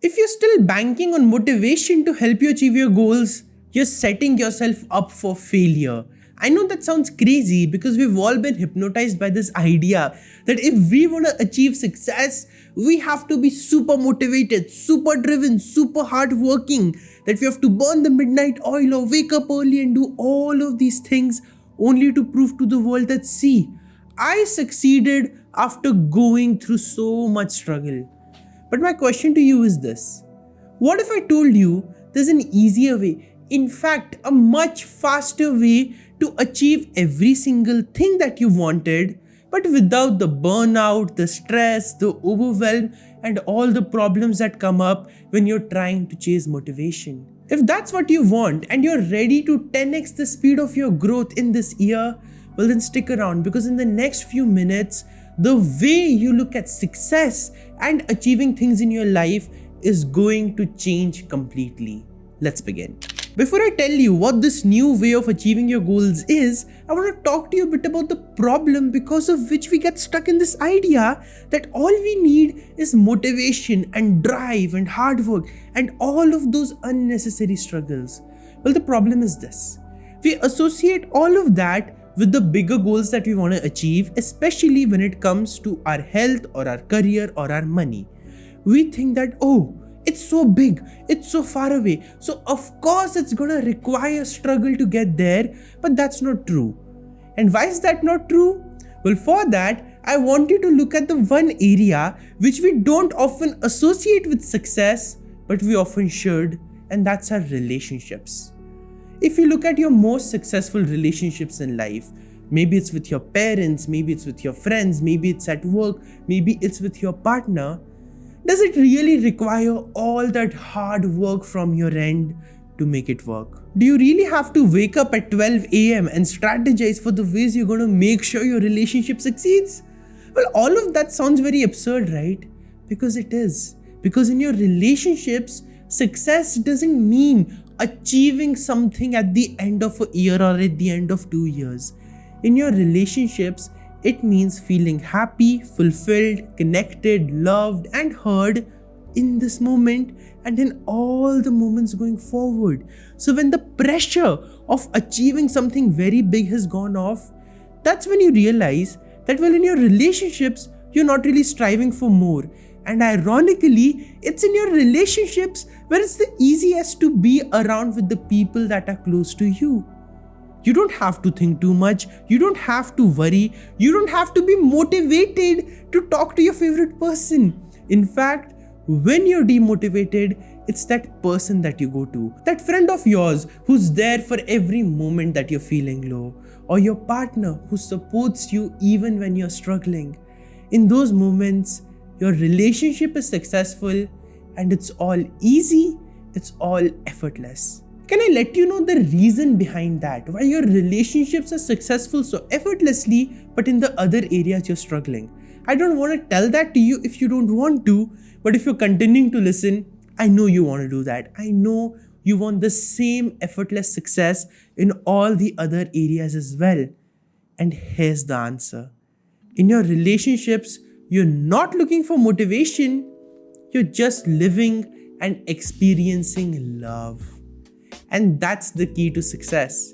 If you're still banking on motivation to help you achieve your goals, you're setting yourself up for failure. I know that sounds crazy because we've all been hypnotized by this idea that if we want to achieve success, we have to be super motivated, super driven, super hardworking, that we have to burn the midnight oil or wake up early and do all of these things only to prove to the world that, see, I succeeded after going through so much struggle. But my question to you is this: what if I told you there's an easier way, in fact, a much faster way to achieve every single thing that you wanted, but without the burnout, the stress, the overwhelm, and all the problems that come up when you're trying to chase motivation? If that's what you want and you're ready to 10x the speed of your growth in this year, well then stick around, because in the next few minutes, the way you look at success and achieving things in your life is going to change completely. Let's begin. Before I tell you what this new way of achieving your goals is, I want to talk to you a bit about the problem because of which we get stuck in this idea that all we need is motivation and drive and hard work and all of those unnecessary struggles. Well, the problem is this: we associate all of that with the bigger goals that we want to achieve, especially when it comes to our health or our career or our money. We think that, oh, it's so big, it's so far away, so of course it's gonna require struggle to get there, but that's not true. And why is that not true? Well, for that, I want you to look at the one area which we don't often associate with success, but we often should, and that's our relationships. If you look at your most successful relationships in life, maybe it's with your parents, maybe it's with your friends, maybe it's at work, maybe it's with your partner, does it really require all that hard work from your end to make it work? Do you really have to wake up at 12 a.m. and strategize for the ways you're going to make sure your relationship succeeds? Well, all of that sounds very absurd, right? Because it is. Because in your relationships, success doesn't mean achieving something at the end of a year or at the end of 2 years. In your relationships, it means feeling happy, fulfilled, connected, loved, and heard in this moment and in all the moments going forward. So when the pressure of achieving something very big has gone off, that's when you realize that, well, in your relationships, you're not really striving for more. And ironically, it's in your relationships where it's the easiest to be around with the people that are close to you. You don't have to think too much, you don't have to worry, you don't have to be motivated to talk to your favorite person. In fact, when you're demotivated, it's that person that you go to, that friend of yours who's there for every moment that you're feeling low, or your partner who supports you even when you're struggling. In those moments, your relationship is successful and it's all easy, it's all effortless. Can I let you know the reason behind that? Why your relationships are successful so effortlessly, but in the other areas you're struggling? I don't want to tell that to you if you don't want to, but if you're continuing to listen, I know you want to do that. I know you want the same effortless success in all the other areas as well. And here's the answer. In your relationships, you're not looking for motivation, you're just living and experiencing love. And that's the key to success.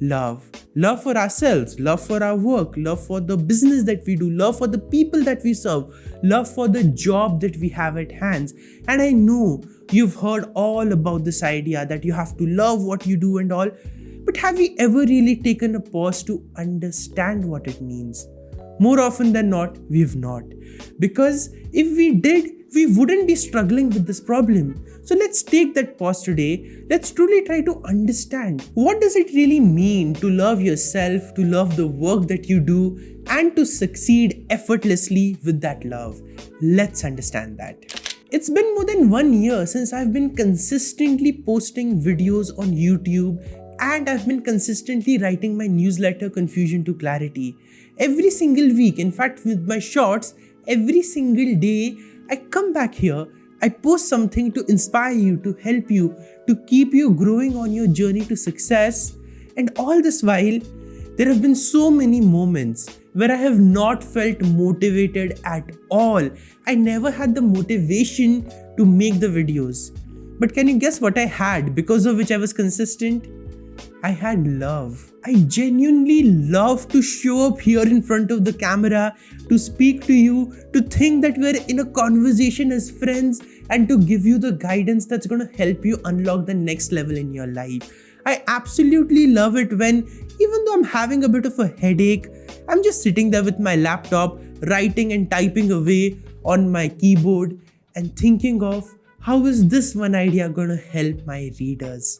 Love. Love for ourselves, love for our work, love for the business that we do, love for the people that we serve, love for the job that we have at hands. And I know you've heard all about this idea that you have to love what you do and all, but have you ever really taken a pause to understand what it means? More often than not, we've not. Because if we did, we wouldn't be struggling with this problem. So let's take that pause today. Let's truly try to understand, what does it really mean to love yourself, to love the work that you do, and to succeed effortlessly with that love. Let's understand that. It's been more than 1 year since I've been consistently posting videos on YouTube, and I've been consistently writing my newsletter Confusion to Clarity. Every single week, in fact with my shorts, every single day, I come back here, I post something to inspire you, to help you, to keep you growing on your journey to success. And all this while, there have been so many moments where I have not felt motivated at all. I never had the motivation to make the videos. But can you guess what I had because of which I was consistent? I had love. I genuinely love to show up here in front of the camera, to speak to you, to think that we're in a conversation as friends, and to give you the guidance that's going to help you unlock the next level in your life. I absolutely love it when, even though I'm having a bit of a headache, I'm just sitting there with my laptop, writing and typing away on my keyboard and thinking of how is this one idea going to help my readers.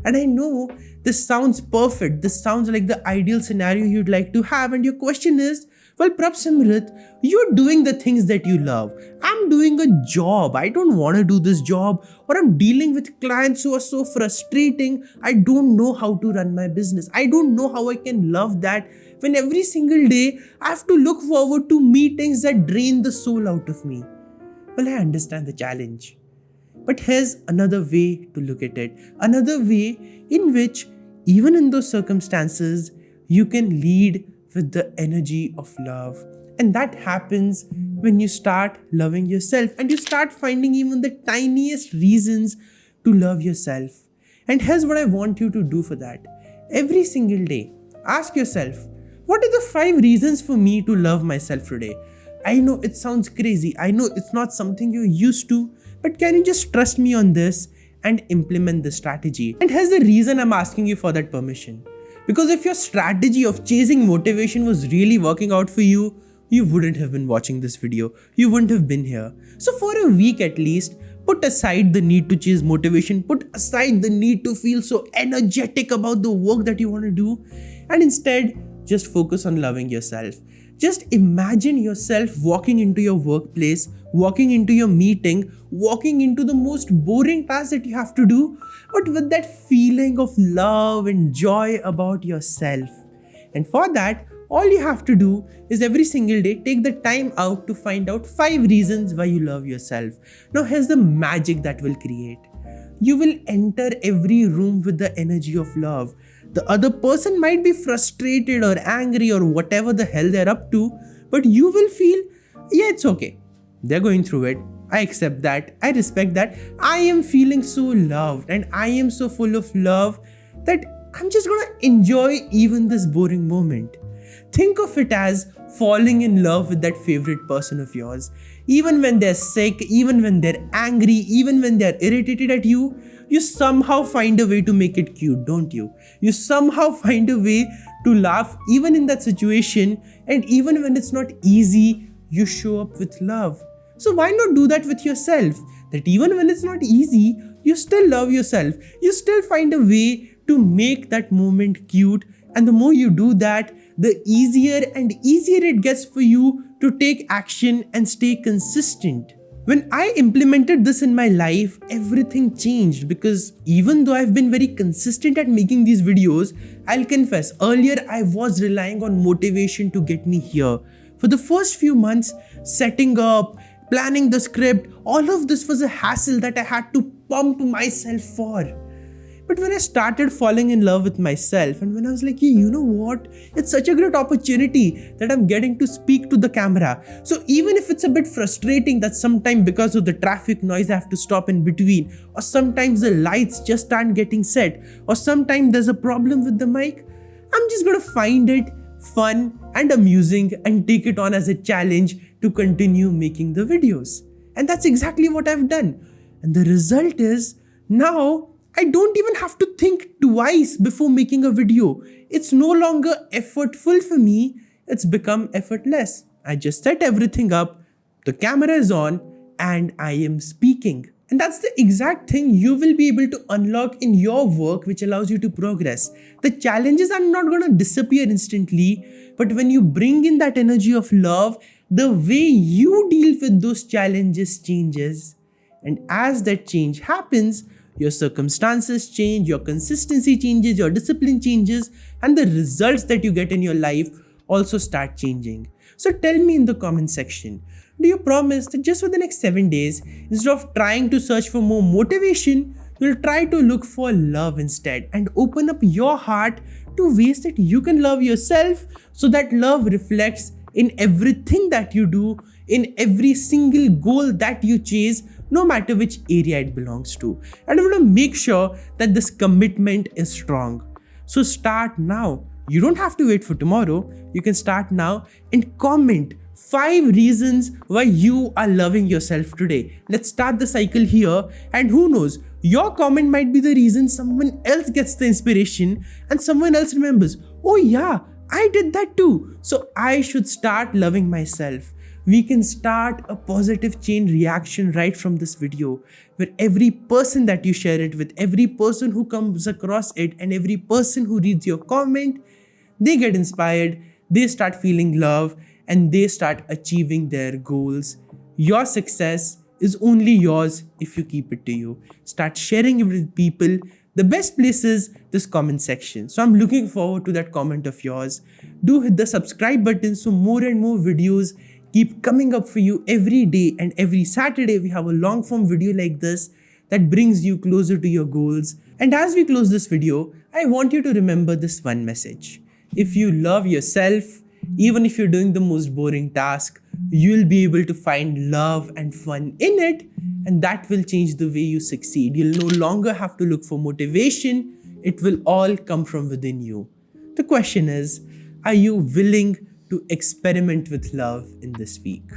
And I know this sounds perfect. This sounds like the ideal scenario you'd like to have. And your question is, well, Prabhsimrat, you're doing the things that you love. I'm doing a job. I don't want to do this job. Or I'm dealing with clients who are so frustrating. I don't know how to run my business. I don't know how I can love that when every single day I have to look forward to meetings that drain the soul out of me. Well, I understand the challenge. But here's another way to look at it. Another way in which, even in those circumstances, you can lead with the energy of love. And that happens when you start loving yourself and you start finding even the tiniest reasons to love yourself. And here's what I want you to do for that. Every single day, ask yourself, what are the 5 reasons for me to love myself today? I know it sounds crazy. I know it's not something you're used to. But can you just trust me on this and implement the strategy? And here's the reason I'm asking you for that permission. Because if your strategy of chasing motivation was really working out for you, you wouldn't have been watching this video. You wouldn't have been here. So for a week at least, put aside the need to chase motivation. Put aside the need to feel so energetic about the work that you want to do. And instead, just focus on loving yourself. Just imagine yourself walking into your workplace, walking into your meeting, walking into the most boring task that you have to do, but with that feeling of love and joy about yourself. And for that, all you have to do is every single day take the time out to find out 5 reasons why you love yourself. Now here's the magic that will create. You will enter every room with the energy of love. The other person might be frustrated or angry or whatever the hell they're up to, but you will feel, yeah, it's okay. They're going through it. I accept that. I respect that. I am feeling so loved and I am so full of love that I'm just gonna enjoy even this boring moment. Think of it as falling in love with that favorite person of yours. Even when they're sick, even when they're angry, even when they're irritated at you, you somehow find a way to make it cute, don't you? You somehow find a way to laugh even in that situation, and even when it's not easy, you show up with love. So why not do that with yourself? That even when it's not easy, you still love yourself. You still find a way to make that moment cute, and the more you do that, the easier and easier it gets for you to take action and stay consistent. When I implemented this in my life, everything changed, because even though I've been very consistent at making these videos, I'll confess, earlier I was relying on motivation to get me here. For the first few months, setting up, planning the script, all of this was a hassle that I had to pump myself for. But when I started falling in love with myself, and when I was like, hey, you know what? It's such a great opportunity that I'm getting to speak to the camera. So even if it's a bit frustrating that sometimes because of the traffic noise I have to stop in between, or sometimes the lights just aren't getting set, or sometimes there's a problem with the mic, I'm just going to find it fun and amusing and take it on as a challenge to continue making the videos. And that's exactly what I've done. And the result is, now I don't even have to think twice before making a video. It's no longer effortful for me. It's become effortless. I just set everything up, the camera is on, and I am speaking. And that's the exact thing you will be able to unlock in your work, which allows you to progress. The challenges are not going to disappear instantly, but when you bring in that energy of love, the way you deal with those challenges changes. And as that change happens, your circumstances change, your consistency changes, your discipline changes, and the results that you get in your life also start changing. So tell me in the comment section, do you promise that just for the next 7 days, instead of trying to search for more motivation, you'll try to look for love instead and open up your heart to ways that you can love yourself, so that love reflects in everything that you do, in every single goal that you chase, no matter which area it belongs to. And I want to make sure that this commitment is strong. So start now. You don't have to wait for tomorrow. You can start now and comment 5 reasons why you are loving yourself today. Let's start the cycle here, and who knows, your comment might be the reason someone else gets the inspiration and someone else remembers, oh yeah, I did that too. So I should start loving myself. We can start a positive chain reaction right from this video, where every person that you share it with, every person who comes across it, and every person who reads your comment, they get inspired, they start feeling love, and they start achieving their goals. Your success is only yours if you keep it to you. Start sharing it with people. The best place is this comment section. So I'm looking forward to that comment of yours. Do hit the subscribe button so more and more videos keep coming up for you every day, and every Saturday we have a long form video like this that brings you closer to your goals. And as we close this video, I want you to remember this one message. If you love yourself, even if you're doing the most boring task, you'll be able to find love and fun in it, and that will change the way you succeed. You'll no longer have to look for motivation. It will all come from within you. The question is, are you willing to experiment with love in this week?